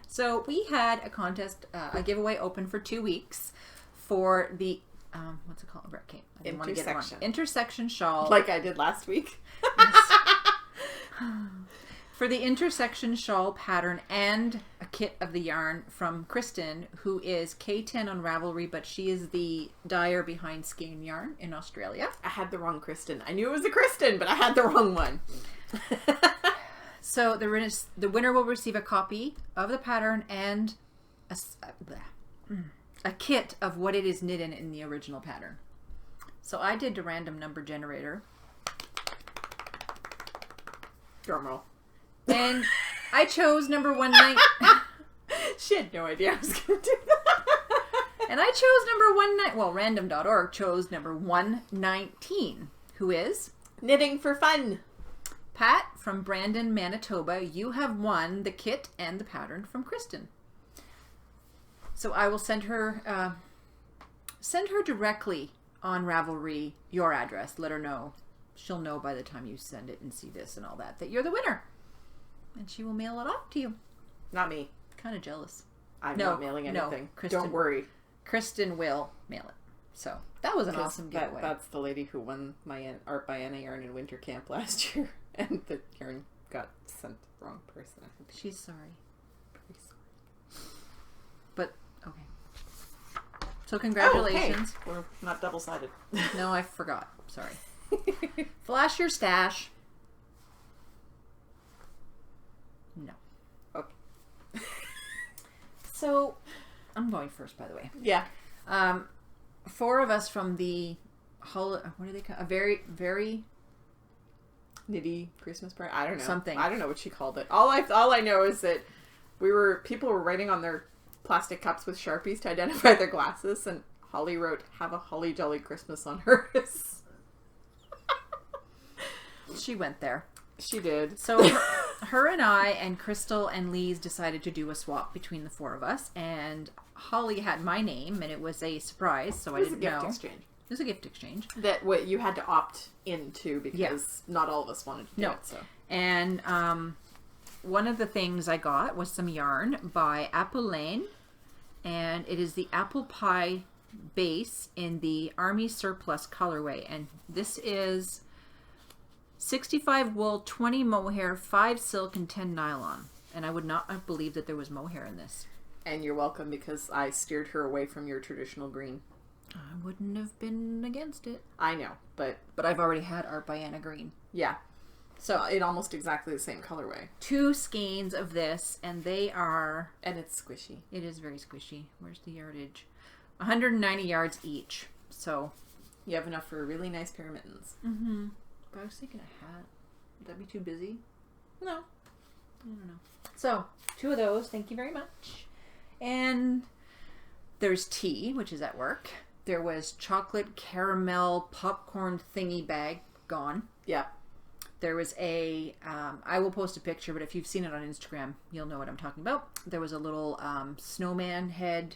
Speaker 1: So we had a contest, a giveaway open for 2 weeks for the, what's it called? Okay, I didn't want to get it wrong. Intersection shawl.
Speaker 2: Like I did last week.
Speaker 1: For the intersection shawl pattern and a kit of the yarn from Kristen, who is K10 on Ravelry, but she is the dyer behind Skein Yarn in Australia.
Speaker 2: I had the wrong Kristen. I knew it was a Kristen, but I had the wrong one.
Speaker 1: So the winner will receive a copy of the pattern and a kit of what it is knit in the original pattern. So I did the random number generator.
Speaker 2: Drum roll.
Speaker 1: And I chose number 119.
Speaker 2: She had no idea I was going to do that.
Speaker 1: And I chose number 19. Well, random.org chose number 119, who is
Speaker 2: Knitting for Fun.
Speaker 1: Pat from Brandon, Manitoba. You have won the kit and the pattern from Kristen. So I will send her directly on Ravelry your address. Let her know she'll know by the time you send it and see this and all that you're the winner. And she will mail it off to you.
Speaker 2: Not me.
Speaker 1: Kind of jealous.
Speaker 2: I'm not mailing anything.
Speaker 1: No,
Speaker 2: Don't worry.
Speaker 1: Kristen will mail it. So that was an awesome giveaway.
Speaker 2: That's the lady who won my Art by Anna yarn in winter camp last year. And the yarn got sent to the wrong person.
Speaker 1: She's sorry.
Speaker 2: Pretty sorry.
Speaker 1: But, okay. So congratulations.
Speaker 2: Oh, hey. We're not double-sided.
Speaker 1: No, I forgot. Sorry. Flash your stash. No.
Speaker 2: Okay.
Speaker 1: So, I'm going first, by the way.
Speaker 2: Yeah.
Speaker 1: 4 of us from the what do they call a very
Speaker 2: Nitty Christmas party. I don't know.
Speaker 1: Something.
Speaker 2: I don't know what she called it. All I know is that people were writing on their plastic cups with Sharpies to identify their glasses, and Holly wrote "Have a holly jolly Christmas" on hers.
Speaker 1: She went there.
Speaker 2: She did.
Speaker 1: So her and I and Crystal and Lise decided to do a swap between the 4 of us, and Holly had my name, and it was a surprise, so I didn't know.
Speaker 2: It was a gift exchange.
Speaker 1: It was a gift exchange.
Speaker 2: That what you had to opt into because not all of us wanted to do it. So.
Speaker 1: And one of the things I got was some yarn by Apple, and it is the apple pie base in the Army Surplus colorway, and this is 65 wool, 20 mohair, 5 silk, and 10 nylon. And I would not have believed that there was mohair in this.
Speaker 2: And you're welcome, because I steered her away from your traditional green.
Speaker 1: I wouldn't have been against it.
Speaker 2: I know, but
Speaker 1: I've already had Art by Anna green.
Speaker 2: Yeah. So in almost exactly the same colorway.
Speaker 1: 2 skeins of this, and they are...
Speaker 2: And it's squishy.
Speaker 1: It is very squishy. Where's the yardage? 190 yards each. So...
Speaker 2: You have enough for a really nice pair of mittens.
Speaker 1: Mm-hmm. But I was thinking a hat. Would that be too busy?
Speaker 2: No.
Speaker 1: I don't know. So, 2 of those. Thank you very much. And there's tea, which is at work. There was chocolate caramel popcorn thingy bag. Gone.
Speaker 2: Yeah.
Speaker 1: There was a, I will post a picture, but if you've seen it on Instagram, you'll know what I'm talking about. There was a little snowman head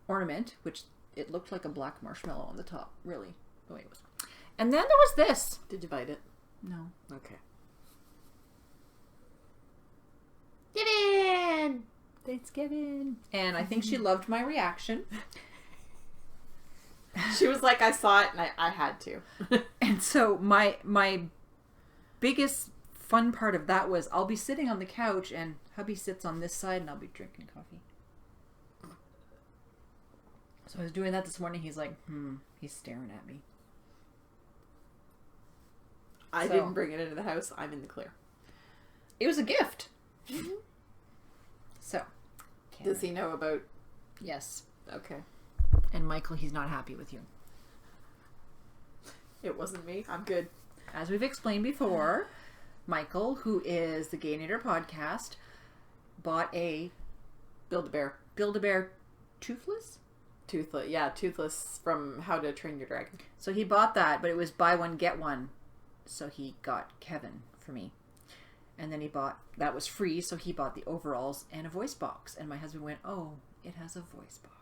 Speaker 1: ornament, which it looked like a black marshmallow on the top, really, the way it was. And then there was this.
Speaker 2: Did you bite it?
Speaker 1: No.
Speaker 2: Okay.
Speaker 1: Get in! Thanksgiving. And I think she loved my reaction.
Speaker 2: She was like, I saw it and I had to.
Speaker 1: And so my biggest fun part of that was I'll be sitting on the couch and hubby sits on this side and I'll be drinking coffee. So I was doing that this morning. He's like, he's staring at me.
Speaker 2: I didn't bring it into the house. I'm in the clear.
Speaker 1: It was a gift.
Speaker 2: Mm-hmm.
Speaker 1: So.
Speaker 2: Does he know about...
Speaker 1: Yes.
Speaker 2: Okay.
Speaker 1: And Michael, he's not happy with you.
Speaker 2: It wasn't me. I'm good.
Speaker 1: As we've explained before, Michael, who is the Gay Knitter podcast, bought a... Build-A-Bear Toothless?
Speaker 2: Toothless. Yeah, Toothless from How to Train Your Dragon.
Speaker 1: So he bought that, but it was buy one, get one. So he got Kevin for me. And then he bought... That was free, so he bought the overalls and a voice box. And my husband went, oh, it has a voice box.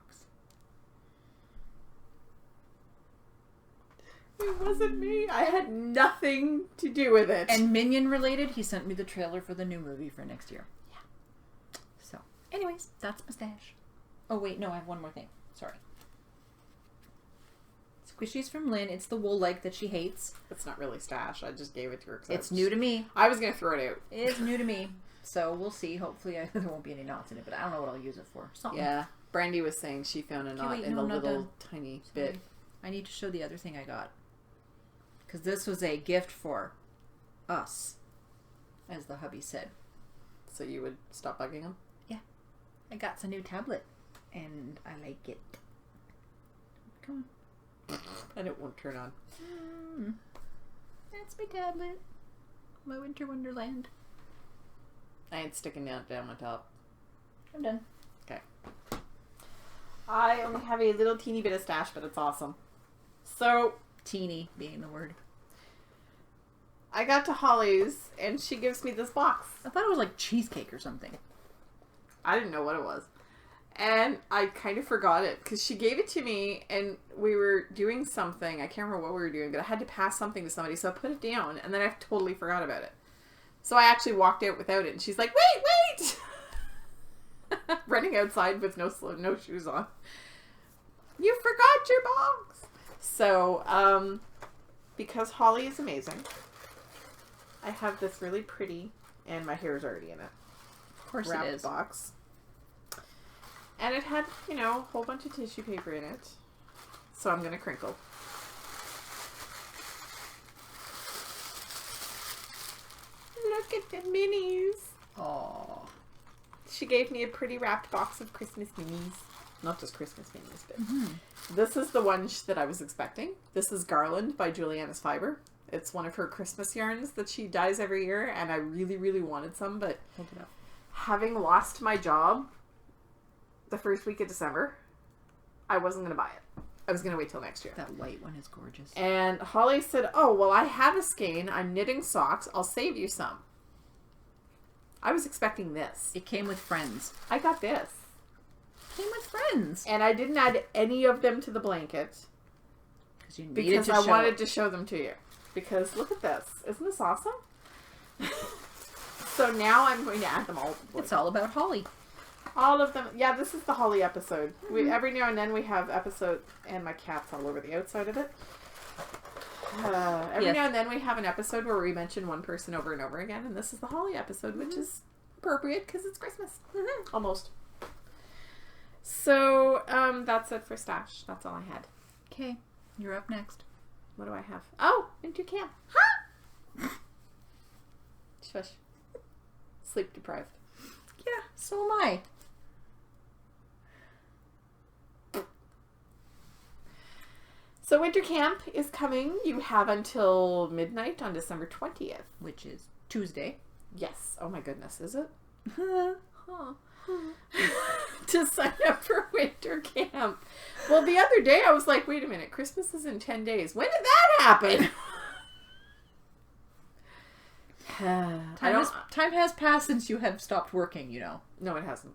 Speaker 2: It wasn't me. I had nothing to do with it.
Speaker 1: And Minion related, he sent me the trailer for the new movie for next year. Yeah. So, anyways, that's my stash. Oh, wait, no, I have one more thing. Sorry. Squishies from Lynn. It's the wool leg that she hates.
Speaker 2: It's not really stash. I just gave it to her.
Speaker 1: It's new to me.
Speaker 2: I was going to throw it out.
Speaker 1: It's new to me. So, we'll see. Hopefully, there won't be any knots in it, but I don't know what I'll use it for. Something.
Speaker 2: Yeah. Brandy was saying she found a knot in the little tiny bit.
Speaker 1: I need to show the other thing I got. Because this was a gift for us, as the hubby said.
Speaker 2: So you would stop bugging him?
Speaker 1: Yeah. I got a new tablet, and I like it. Come on.
Speaker 2: And it won't turn on.
Speaker 1: That's my tablet. My winter wonderland.
Speaker 2: I ain't sticking it down my top.
Speaker 1: I'm done.
Speaker 2: Okay. I only have a little teeny bit of stash, but it's awesome. So...
Speaker 1: Teeny being the word.
Speaker 2: I got to Holly's, and she gives me this box.
Speaker 1: I thought it was like cheesecake or something.
Speaker 2: I didn't know what it was. And I kind of forgot it because she gave it to me and we were doing something. I can't remember what we were doing, but I had to pass something to somebody. So I put it down and then I totally forgot about it. So I actually walked out without it. And she's like, wait! Running outside with no shoes on. You forgot your box. So, because Holly is amazing, I have this really pretty, and my hair is already in it.
Speaker 1: Of course
Speaker 2: wrapped
Speaker 1: it is.
Speaker 2: Box. And it had, a whole bunch of tissue paper in it. So I'm going to crinkle. Look at the minis.
Speaker 1: Aww.
Speaker 2: She gave me a pretty wrapped box of Christmas minis. Not just Christmas minis, but this is the one that I was expecting. This is Garland by Juliana's Fiber. It's one of her Christmas yarns that she dyes every year, and I really, really wanted some, but
Speaker 1: Hold it up.
Speaker 2: having lost my job the first week of December, I wasn't going to buy it. I was going to wait till next year.
Speaker 1: That white one is gorgeous.
Speaker 2: And Holly said, oh, well, I have a skein. I'm knitting socks. I'll save you some. I was expecting this.
Speaker 1: It came with friends.
Speaker 2: I got this.
Speaker 1: It came with friends.
Speaker 2: And I didn't add any of them to the blanket because I wanted to show them to you. Because look at this. Isn't this awesome? So now I'm going to add them all to the blanket.
Speaker 1: It's all about Holly.
Speaker 2: All of them. Yeah, this is the Holly episode. We every now and then we have episode, and my cat's all over the outside of it. Every now and then we have an episode where we mention one person over and over again, and this is the Holly episode, which is appropriate because it's Christmas. Almost. So, that's it for Stash. That's all I had.
Speaker 1: Okay, you're up next.
Speaker 2: What do I have? Oh, into camp. Shush. Sleep deprived.
Speaker 1: Yeah, so am I.
Speaker 2: So winter camp is coming. You have until midnight on December 20th.
Speaker 1: Which is Tuesday.
Speaker 2: Yes. Oh my goodness, is it?
Speaker 1: Huh.
Speaker 2: To sign up for winter camp. Well, the other day I was like, wait a minute, Christmas is in 10 days. When did that happen?
Speaker 1: Time has passed since you have stopped working, you know.
Speaker 2: No, it hasn't.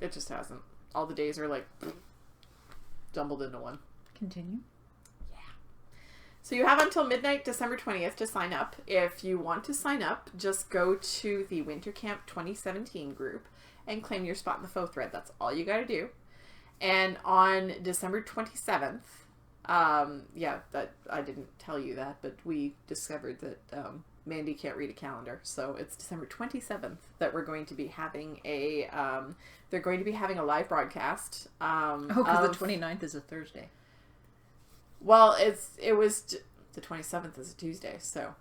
Speaker 2: It just hasn't. All the days are like jumbled into one.
Speaker 1: Continue.
Speaker 2: Yeah. So you have until midnight, December 20th to sign up. If you want to sign up, just go to the Winter Camp 2017 group and claim your spot in the faux thread. That's all you got to do. And on December 27th, that I didn't tell you that, but we discovered that Mandy can't read a calendar, so it's December 27th that we're going to be having they're going to be having a live broadcast.
Speaker 1: Because the 29th is a Thursday.
Speaker 2: Well, the 27th is a Tuesday, so,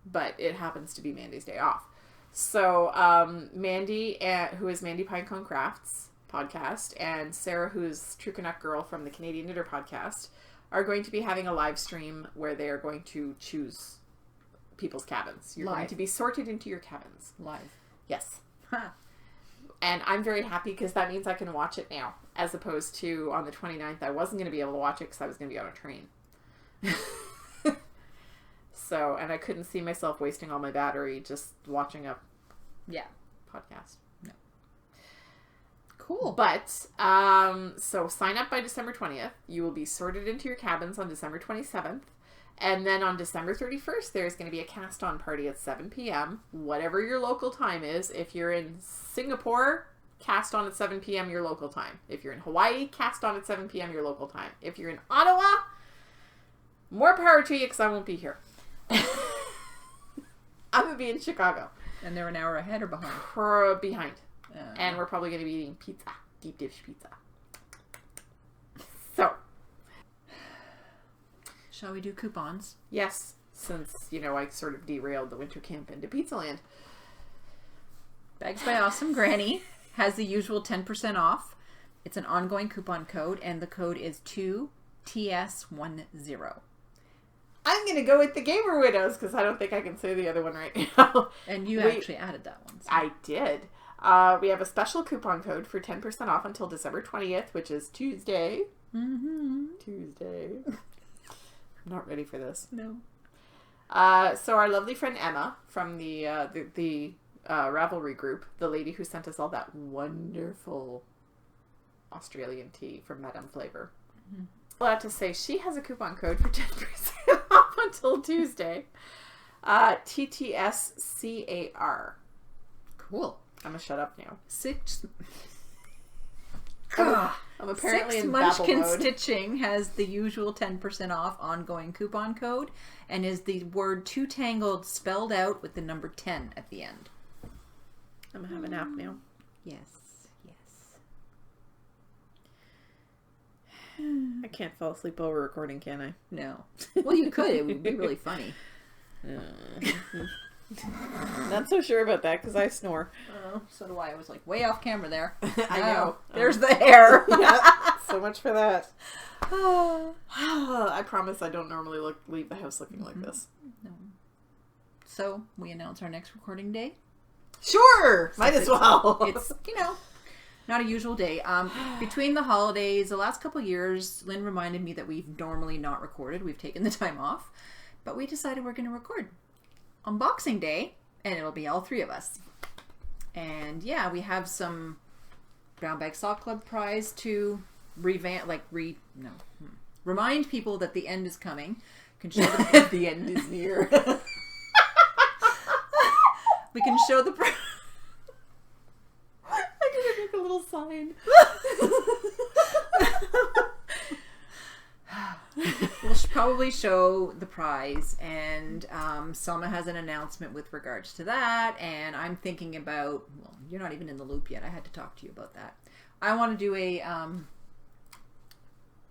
Speaker 2: but it happens to be Mandy's day off. So, Mandy, who is Mandy Pinecone Crafts podcast, and Sarah, who's True Canuck Girl from the Canadian Knitter podcast, are going to be having a live stream where they are going to choose people's cabins. You're going to be sorted into your cabins.
Speaker 1: Live.
Speaker 2: Yes. And I'm very happy because that means I can watch it now, as opposed to on the 29th, I wasn't going to be able to watch it because I was going to be on a train. So, and I couldn't see myself wasting all my battery just watching a podcast.
Speaker 1: No. Cool.
Speaker 2: But, so sign up by December 20th. You will be sorted into your cabins on December 27th. And then on December 31st, there's going to be a cast-on party at 7 p.m. Whatever your local time is. If you're in Singapore, cast on at 7 p.m. your local time. If you're in Hawaii, cast on at 7 p.m. your local time. If you're in Ottawa, more power to you because I won't be here. I'm going to be in Chicago.
Speaker 1: And they're an hour ahead or behind?
Speaker 2: Behind.
Speaker 1: Uh,
Speaker 2: And we're probably going to be eating pizza. Deep dish pizza. So.
Speaker 1: Shall we do coupons?
Speaker 2: Yes. Since, I sort of derailed the winter camp into Pizza Land.
Speaker 1: Bags by Awesome Granny has the usual 10% off. It's an ongoing coupon code, and the code is 2TS10.
Speaker 2: I'm going to go with the Gamer Widows because I don't think I can say the other one right now.
Speaker 1: And you actually added that one. So.
Speaker 2: I did. We have a special coupon code for 10% off until December 20th, which is Tuesday.
Speaker 1: Mm-hmm.
Speaker 2: Tuesday. I'm not ready for this.
Speaker 1: No.
Speaker 2: So our lovely friend Emma from the Ravelry group, the lady who sent us all that wonderful Australian tea from Madame Flavor. Mm-hmm. Glad to say she has a coupon code for 10% off until Tuesday. TTSCAR.
Speaker 1: Cool.
Speaker 2: I'm gonna shut up now.
Speaker 1: I'm
Speaker 2: apparently
Speaker 1: Six
Speaker 2: in
Speaker 1: Munchkin
Speaker 2: babble mode.
Speaker 1: Stitching has the usual 10% off ongoing coupon code and is the word Two Tangled spelled out with the number 10 at the end.
Speaker 2: I'm gonna have a nap now.
Speaker 1: Yes, yes.
Speaker 2: I can't fall asleep over recording, can I?
Speaker 1: No. Well, you could. It would be really funny.
Speaker 2: Not so sure about that because I snore.
Speaker 1: Oh, so do I. I was like way off camera there.
Speaker 2: I know.
Speaker 1: There's the hair.
Speaker 2: Yeah, so much for that. I promise I don't normally leave the house looking like this.
Speaker 1: No. So, we announce our next recording day.
Speaker 2: Sure! Might as well.
Speaker 1: It's, not a usual day. Between the holidays, the last couple years, Lynn reminded me that we've normally not recorded. We've taken the time off. But we decided we're going to record on Boxing Day, and it'll be all three of us. And yeah, we have some Brown Bag Sock Club prize to remind people that the end is coming. Can show
Speaker 2: The end is near.
Speaker 1: We can show the prize.
Speaker 2: I'm gonna make a little sign.
Speaker 1: We'll probably show the prize, and Selma has an announcement with regards to that, and I'm thinking about, well, you're not even in the loop yet. I had to talk to you about that. I want to do a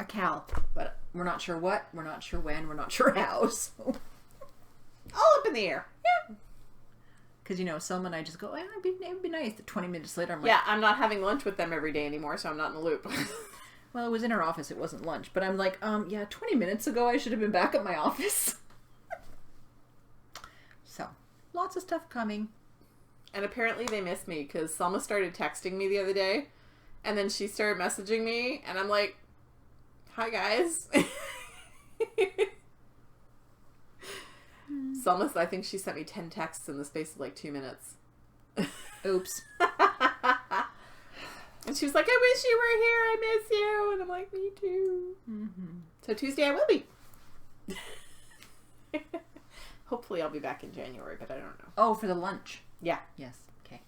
Speaker 1: cal, but we're not sure what, we're not sure when, we're not sure how, so.
Speaker 2: All up in the air.
Speaker 1: Yeah. Because, Selma and I just go, it'd be nice. 20 minutes later, I'm like...
Speaker 2: Yeah, I'm not having lunch with them every day anymore, so I'm not in the loop.
Speaker 1: Well, it was in her office. It wasn't lunch. But I'm like, 20 minutes ago, I should have been back at my office. So, lots of stuff coming.
Speaker 2: And apparently they miss me because Selma started texting me the other day. And then she started messaging me. And I'm like, hi, guys. Selma, I think she sent me 10 texts in the space of like 2 minutes.
Speaker 1: Oops.
Speaker 2: And she was like, I wish you were here. I miss you. And I'm like, me too.
Speaker 1: Mm-hmm.
Speaker 2: So Tuesday I will be. Hopefully I'll be back in January, but I don't know.
Speaker 1: Oh, for the lunch.
Speaker 2: Yeah.
Speaker 1: Yes. Okay.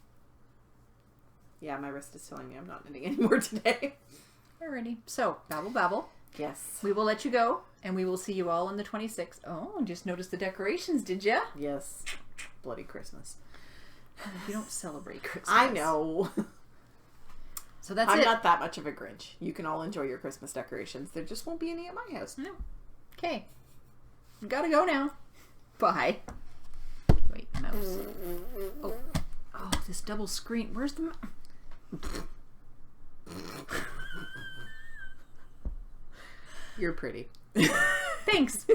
Speaker 2: Yeah, my wrist is telling me I'm not knitting anymore today.
Speaker 1: Alrighty. So, babble, babble.
Speaker 2: Yes.
Speaker 1: We will let you go, and we will see you all on the 26th. Oh, just noticed the decorations, did ya?
Speaker 2: Yes. Bloody Christmas.
Speaker 1: You don't celebrate Christmas.
Speaker 2: I know.
Speaker 1: So that's
Speaker 2: I'm
Speaker 1: it.
Speaker 2: not that much of a Grinch. You can all enjoy your Christmas decorations. There just won't be any at my house.
Speaker 1: No. Okay. Gotta go now. Bye. Wait, mouse. Oh, this double screen. Where's the...
Speaker 2: You're pretty.
Speaker 1: Thanks.